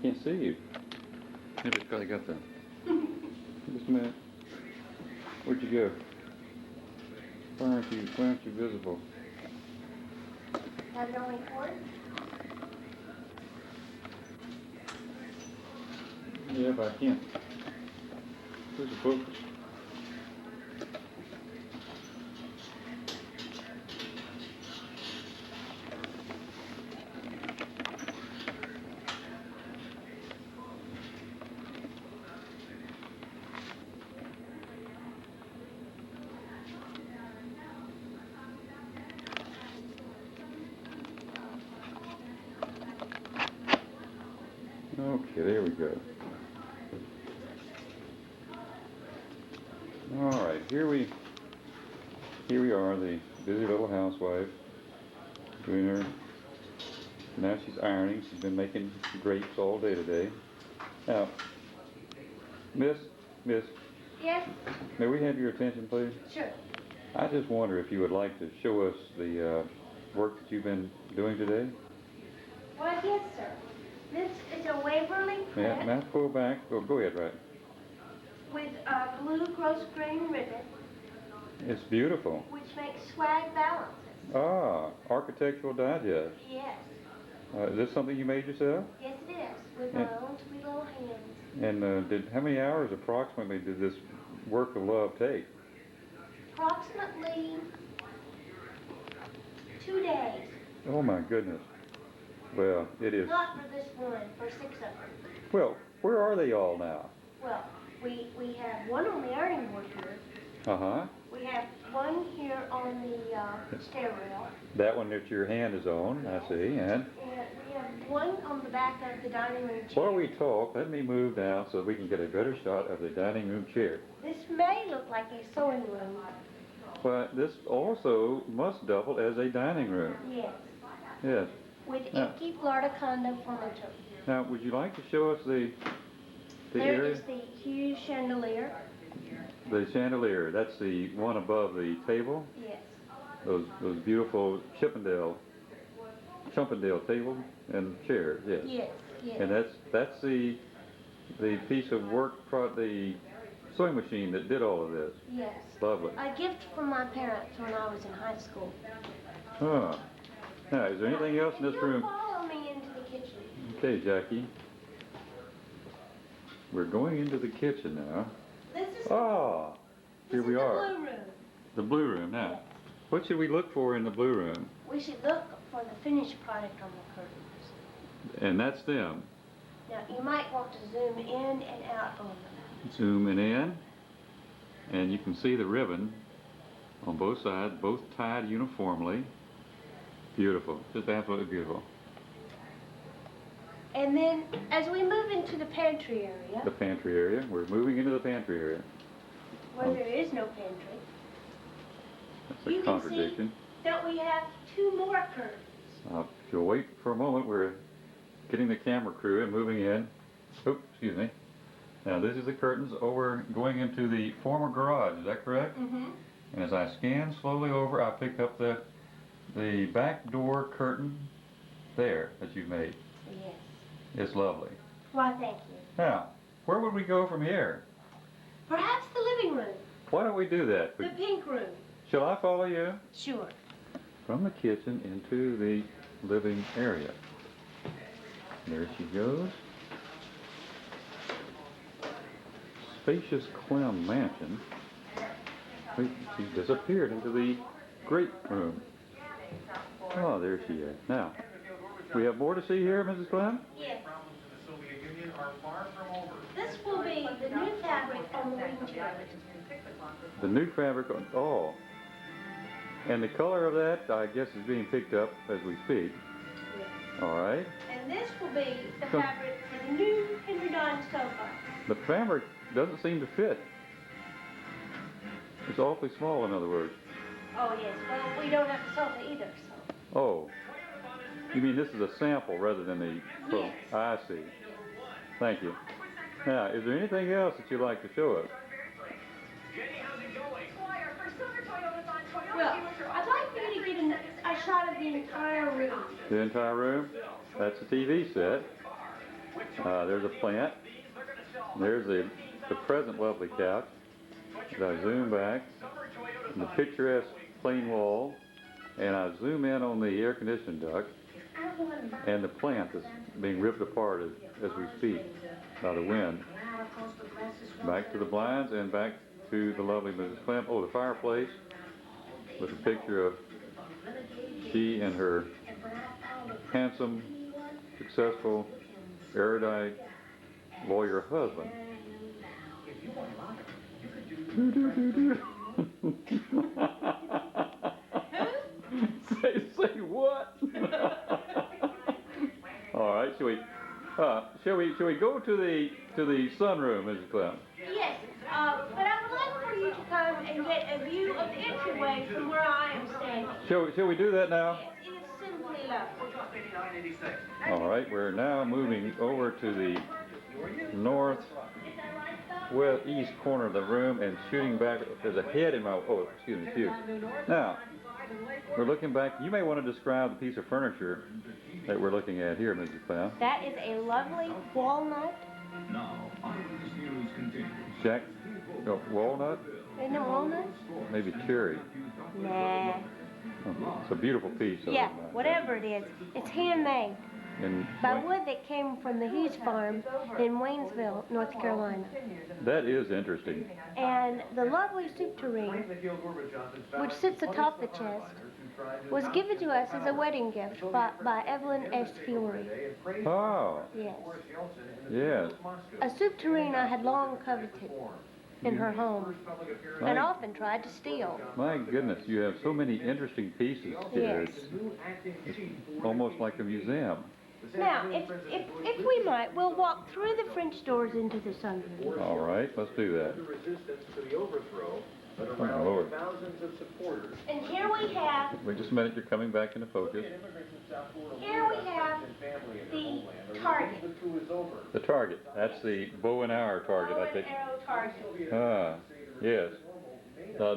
Can't see you. Maybe it's because I got the... Just a minute. Where'd you go? Why aren't you visible? Have it on record? Yeah, but I can't. Where's the focus? Okay, there we go. All right, here we are, the busy little housewife doing her. Now she's ironing. She's been making grapes all day today. Now, Miss, Yes? may we have your attention, please? Sure. I just wonder if you would like to show us the work that you've been doing today. Well, yes, sir. This is a Waverly Yeah, print now pull back. Oh, go ahead, right. with a blue gross grain ribbon, It's beautiful. which makes swag balances. Ah, Architectural Digest. Yes. Is this something you made yourself? Yes, it is. With my own sweet little hands. And how many hours approximately did this work of love take? Approximately 2 days. Oh my goodness. Well, it is. Not for this one, for 6 of them. Well, where are they all now? Well, we have one on the ironing board here. Uh-huh. We have one here on the stair rail. That one that your hand is on, I see. And And we have one on the back of the dining room chair. while we talk, let me move down so we can get a better shot of the dining room chair. This may look like a sewing room. But this also must double as a dining room. Yes. Yes. With Yeah. empty Florida condo furniture. Now, would you like to show us the There area? is the huge chandelier. The chandelier. That's the one above the table. Yes. Those beautiful Chippendale table and chairs. Yes. Yes. Yes. And that's the piece of work, the sewing machine that did all of this. Yes. Lovely. A gift from my parents when I was in high school. Huh. Now, is there anything else in this If you'll room? follow me into the kitchen. Okay, Jackie. We're going into the kitchen now. This is, Ah, here we the are. blue room. The blue room. Now, what should we look for in the blue room? We should look for the finished product on the curtains. And that's them. Now, you might want to zoom in and out on them. Zooming in, and you can see the ribbon on both sides, both tied uniformly. Beautiful, just absolutely beautiful. And then, as we move into the pantry area, The pantry area. We're moving into the pantry area. where there is no pantry, That's a you can contradiction. see that we have 2 more curtains. If you'll wait for a moment, we're getting the camera crew and moving in. Oops, excuse me. Now this is the curtains over going into the former garage, is that correct? Mm-hmm. And as I scan slowly over, I pick up the back door curtain there that you've made. Yes. It's lovely. Why, thank you. Now, where would we go from here? Perhaps the living room, Why don't we do that? the pink room. Shall I follow you? Sure. From the kitchen into the living area. There she goes. Spacious Clem mansion. Wait, she disappeared into the great room. Oh, there she is. Now, we have more to see here, Mrs. Clem? Yes. This will be the new fabric on the wing chair. The new fabric, oh. And the color of that, I guess, is being picked up as we speak. Yes. All right. And this will be the fabric for the new Henry Don sofa. The fabric doesn't seem to fit. It's awfully small, in other words. Oh, yes. Well, we don't have the sofa either, so. Oh. You mean this is a sample rather than the... Yes. I see. Thank you. Now, is there anything else that you'd like to show us? Well, I'd like for you to get a shot of the entire room. The entire room? That's a TV set. There's a plant. There's the present lovely couch. As I zoom back, the picturesque plain wall, and I zoom in on the air conditioning duct, and the plant is being ripped apart as we speak by the wind. Back to the blinds and back to the lovely Mrs. Clem. Oh, the fireplace with a picture of she and her handsome, successful, erudite lawyer husband. Say what? All right, shall we go to the sunroom, Mrs. Clem? Yes, but I would like for you to come and get a view of the entryway from where I am standing. Shall we do that now? Yes, it is simply lovely. All right, we're now moving over to the northwest east corner of the room and shooting back. There's a head in my, oh, excuse me, pew. Now, we're looking back. You may want to describe the piece of furniture that we're looking at here, Mrs. Clown. That is a lovely walnut. Jack, walnut? Isn't it walnut? Maybe cherry. Nah. Oh, it's a beautiful piece. Yeah, whatever it is. It's handmade And by wood that came from the Hughes farm in Waynesville, North Carolina. that is interesting. And the lovely soup tureen, which sits atop the chest, was given to us as a wedding gift by Evelyn S. Fiore. Oh, Yes. yes. A soup tureen I had long coveted in her home and often tried to steal. My goodness, you have so many interesting pieces here. Yes. It's almost like a museum. Now, if we might, we'll walk through the French doors into the sunroom. All right, let's do that. Oh, Lord. And here we have, Wait just a minute, you're coming back into focus. here we have the target. The target, that's the bow and arrow target, Bow I and think. arrow target. Ah, yes. A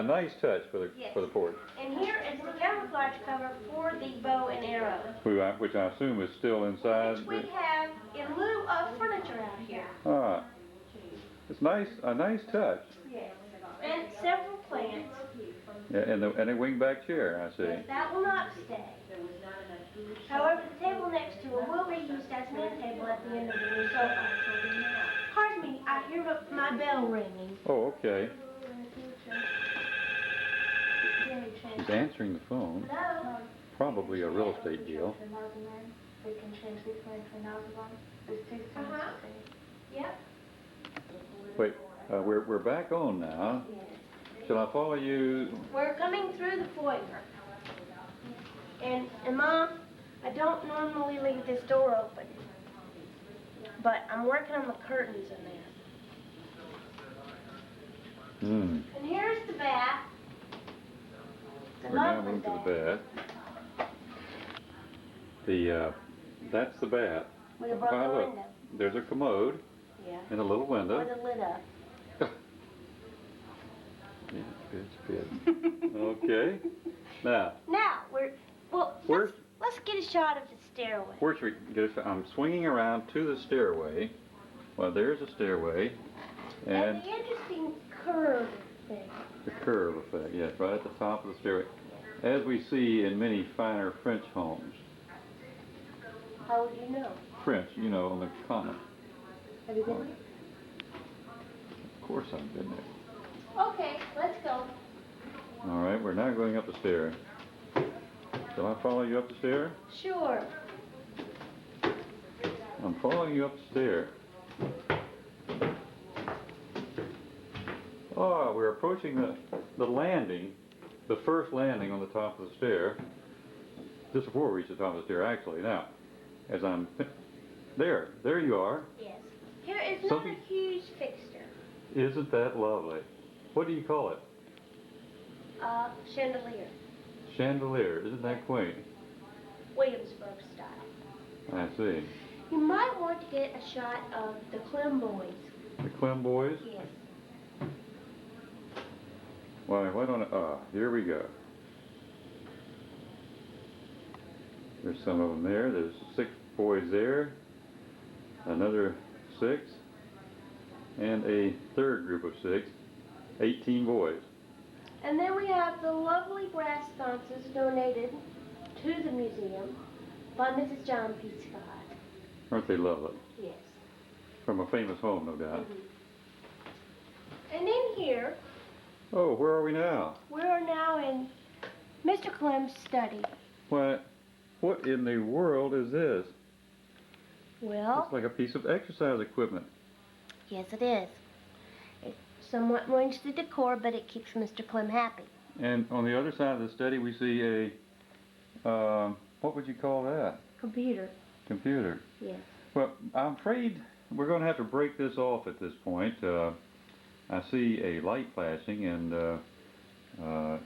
nice touch for the porch. And here is the camouflage cover for the bow and arrow, Which I assume is still inside. which we have in lieu of furniture out here. Ah, it's nice, a nice touch. Yes. And several plants. Yeah, and a wingback chair, I see. But that will not stay. However, the table next to it will be used as an end table at the end of the new sofa. Pardon me, I hear my bell ringing. Oh, okay. He's answering the phone. Hello? Probably a real estate deal. Uh-huh. Yep. Wait, we're back on now. Shall I follow you? We're coming through the foyer. And Mom, I don't normally leave this door open. But I'm working on the curtains in there. Hmm. And here's the bath. It's a We're now lovely moving to bath. the bath. That's the bath. With a broken look, window. there's a commode Yeah. and a little window. With a lid up. Yeah, it's good. Okay. Now, Now, Where's- let's get a shot of the stairway. where should we get a, I'm swinging around to the stairway. Well, there's a stairway. And the interesting curve thing. the curve effect, yes, right at the top of the stairway. As we see in many finer French homes. How would you know? French, you know, on the continent. Have you been there? Of course I've been there. Okay, let's go. All right, we're now going up the stair. Shall I follow you up the stair? Sure. I'm following you up the stair. Oh, we're approaching the landing, the first landing on the top of the stair. Just before we reach the top of the stair, actually. Now, as I'm there you are. Yes. Here is not Something- a huge fixture. Isn't that lovely? What do you call it? Chandelier. Chandelier. Isn't that quaint? Williamsburg style. I see. You might want to get a shot of the Clem boys. The Clem boys? Yes. Why don't here we go. There's some of them there. There's 6 boys there. another 6, and a third group of 6, 18 boys. And then we have the lovely brass sconces donated to the museum by Mrs. John P. Scott. Aren't they lovely? Yes. From a famous home, no doubt. And in here, Oh, where are we now? we are now in Mr. Clem's study. What in the world is this? Well, It's like a piece of exercise equipment. yes it is. It's somewhat more into the decor, but it keeps Mr. Clem happy. And on the other side of the study, we see a, what would you call that? Computer. Computer. Yes. Well, I'm afraid we're going to have to break this off at this point. I see a light flashing, and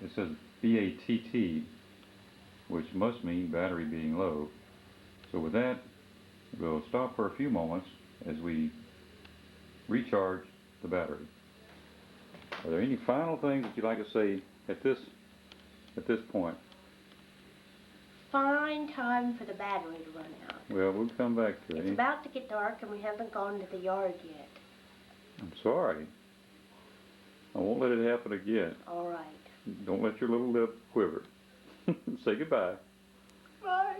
it says BATT, which must mean battery being low. So with that, we'll stop for a few moments as we recharge the battery. Are there any final things that you'd like to say at this point? Fine time for the battery to run out. Well, we'll come back to it. It's about to get dark and we haven't gone to the yard yet. I'm sorry. I won't let it happen again. All right. Don't let your little lip quiver. Say goodbye. Bye.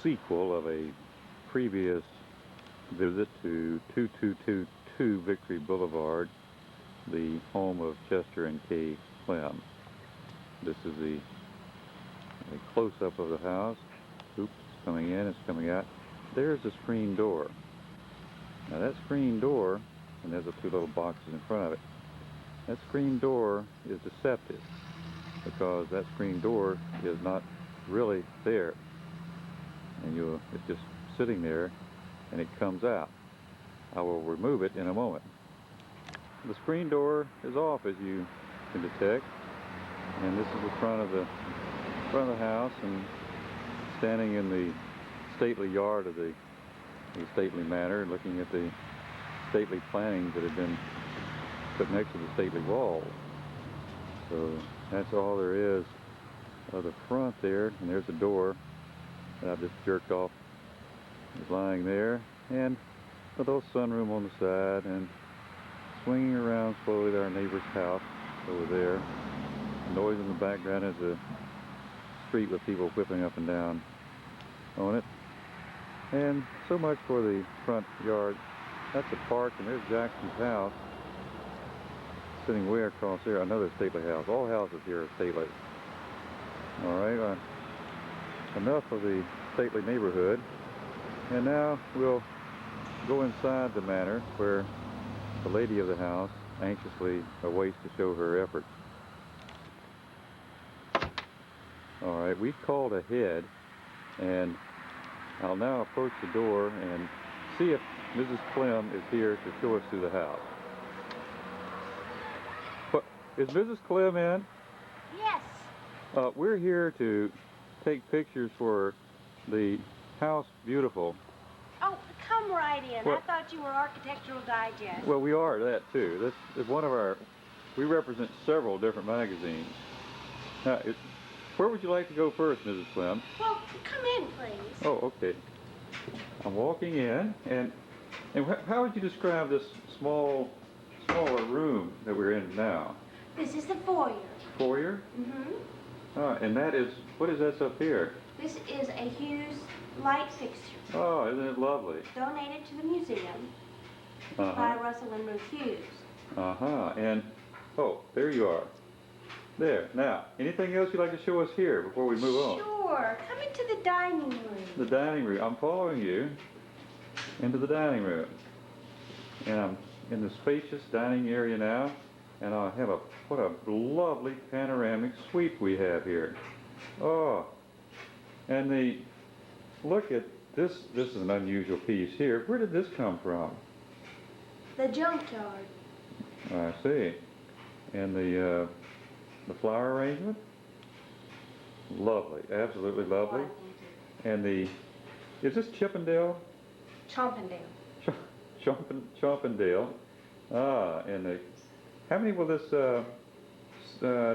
Sequel of a previous visit to 2222 Victory Boulevard, the home of Chester and Kay Clem. This is a close-up of the house. Oops, it's coming in, it's coming out. There's the screen door. Now that screen door, and there's the two little boxes in front of it, that screen door is deceptive because that screen door is not really there. And it's just sitting there and it comes out. I will remove it in a moment. The screen door is off, as you can detect, and this is the front of the house, and standing in the stately yard of the stately manor, looking at the stately plantings that have been put next to the stately walls. So that's all there is of the front there, and there's the door that I've just jerked off is lying there, and a little sunroom on the side, and swinging around slowly to our neighbor's house over there. The noise in the background is a street with people whipping up and down on it. And so much for the front yard. That's the park, and there's Jackson's house. sitting way across there, another stately house. All houses here are stately. All right, enough of the stately neighborhood. And now we'll go inside the manor where the lady of the house anxiously awaits to show her efforts. All right, we've called ahead, and I'll now approach the door and see if Mrs. Clem is here to show us through the house. What, is Mrs. Clem in? Yes. We're here to take pictures for the House Beautiful. Oh, come right in. Well, I thought you were Architectural Digest. well, we are that too. This is one of our, we represent several different magazines. Now, where would you like to go first, Mrs. Clem? Well, come in, please. Oh, okay. I'm walking in, and how would you describe this smaller room that we're in now? This is the foyer. Foyer? Mm-hmm. And that is, what is that up here? This is a Hughes light fixture. Oh, isn't it lovely? Donated to the museum Uh-huh. by Russell and Ruth Hughes. Uh-huh. And, oh, there you are. There. Now, anything else you'd like to show us here before we move on? Sure. Come into the dining room. The dining room. I'm following you into the dining room. And I'm in the spacious dining area now. And I have what a lovely panoramic suite we have here. Oh. And look at this. This is an unusual piece here. Where did this come from? The junkyard. I see. And the flower arrangement? Lovely, absolutely lovely. And is this Chippendale? Chompendale. Chompendale. Ah, and how many will this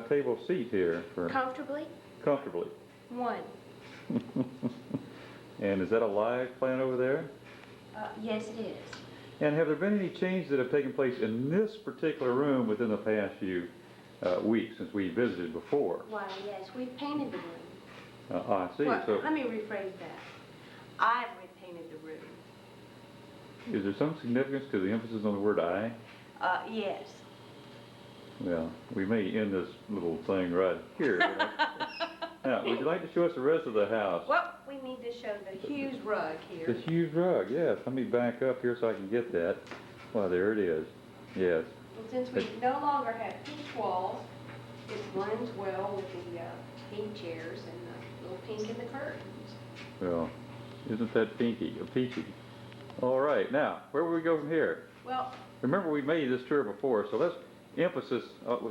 table seat here? Comfortably? Comfortably. One. And is that a live plant over there? Yes, it is. And have there been any changes that have taken place in this particular room within the past few weeks since we visited before? Why, yes, we've painted the room. I see. Well, So, let me rephrase that. I've repainted the room. is there some significance to the emphasis on the word "I"? Yes. Well, we may end this little thing right here. Now, would you like to show us the rest of the house? Well, we need to show the Hughes rug here. The Hughes rug, yes. Let me back up here so I can get that. Well, there it is. Yes. Well, since we no longer have peach walls, it blends well with the pink chairs and the little pink in the curtains. Well, isn't that peachy? All right. Now, where will we go from here? Well, remember, we made this tour before, so let's emphasis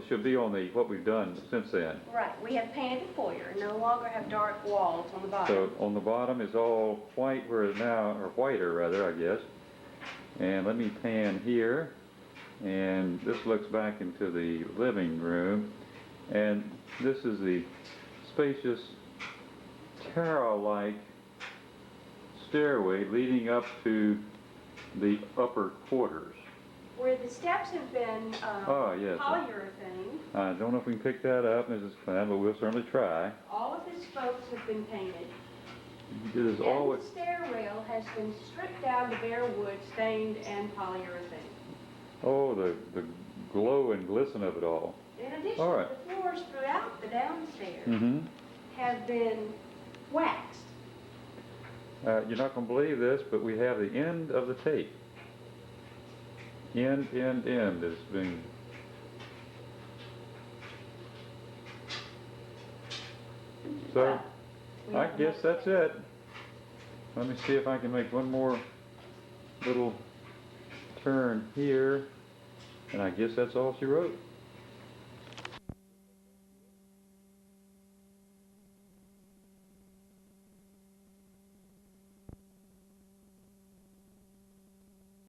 should be on what we've done since then. right, we have painted the foyer and no longer have dark walls on the bottom. So on the bottom is all white, whereas now, or whiter rather, I guess. And let me pan here. And this looks back into the living room. And this is the spacious terrace-like stairway leading up to the upper quarters. Where the steps have been Yes. polyurethane. I don't know if we can pick that up, Mrs. Clem, but we'll certainly try. All of the spokes have been painted. It is And always, the stairrail has been stripped down to bare wood, stained, and polyurethane. oh, the glow and glisten of it all. In addition, All right. the floors throughout the downstairs Mm-hmm. have been waxed. You're not going to believe this, but we have the end of the tape. End is being... So, We I have guess enough that's space. it. Let me see if I can make one more little turn here. And I guess that's all she wrote.